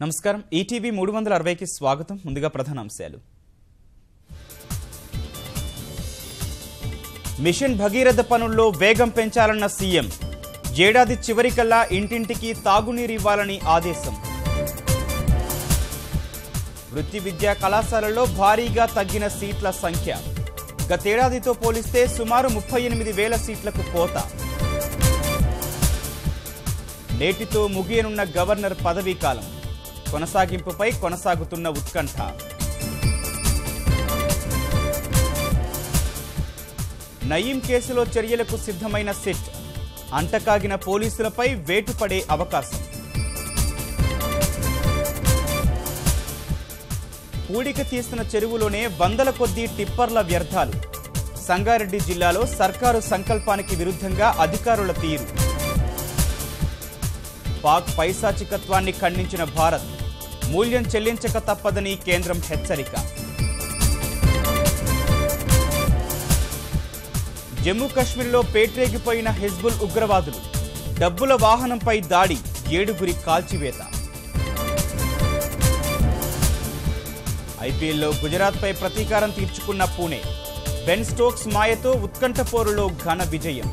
నమస్కారం ఈటీవీ 360కి స్వాగతం. ముందుగా ప్రధాన అంశాలు. మిషన్ భగీరథ పనుల్లో వేగం పెంచాలన్న సీఎం. ఏడాది చివరికల్లా ఇంటింటికి తాగునీరు ఇవ్వాలని ఆదేశం. వృత్తి విద్యా కళాశాలల్లో భారీగా తగ్గిన సీట్ల సంఖ్య. గతేడాదితో పోలిస్తే సుమారు 38,000 సీట్లకు కోత. నేటితో ముగియనున్న గవర్నర్ పదవీకాలం. కొనసాగింపుపై కొనసాగుతున్న ఉత్కంఠ. నయీం కేసులో చర్యలకు సిద్ధమైన సిట్. అంటకాగిన పోలీసులపై వేటు పడే అవకాశం. పూడిక తీసిన చెరువులోనే వందల కొద్దీ టిప్పర్ల వ్యర్థాలు. సంగారెడ్డి జిల్లాలో సర్కారు సంకల్పానికి విరుద్ధంగా అధికారుల తీరు. పాక్ పైశాచికత్వాన్ని ఖండించిన భారత్. మూల్యం చెల్లించక తప్పదని కేంద్రం హెచ్చరిక. జమ్మూ కశ్మీర్లో పేట్రేగిపోయిన హిజ్బుల్ ఉగ్రవాదులు. డబ్బుల వాహనంపై దాడి. 7 కాల్చివేత. ఐపీఎల్లో గుజరాత్పై ప్రతీకారం తీర్చుకున్న పూణే. బెన్ స్టోక్స్ మాయతో ఉత్కంఠ పోరులో ఘన విజయం.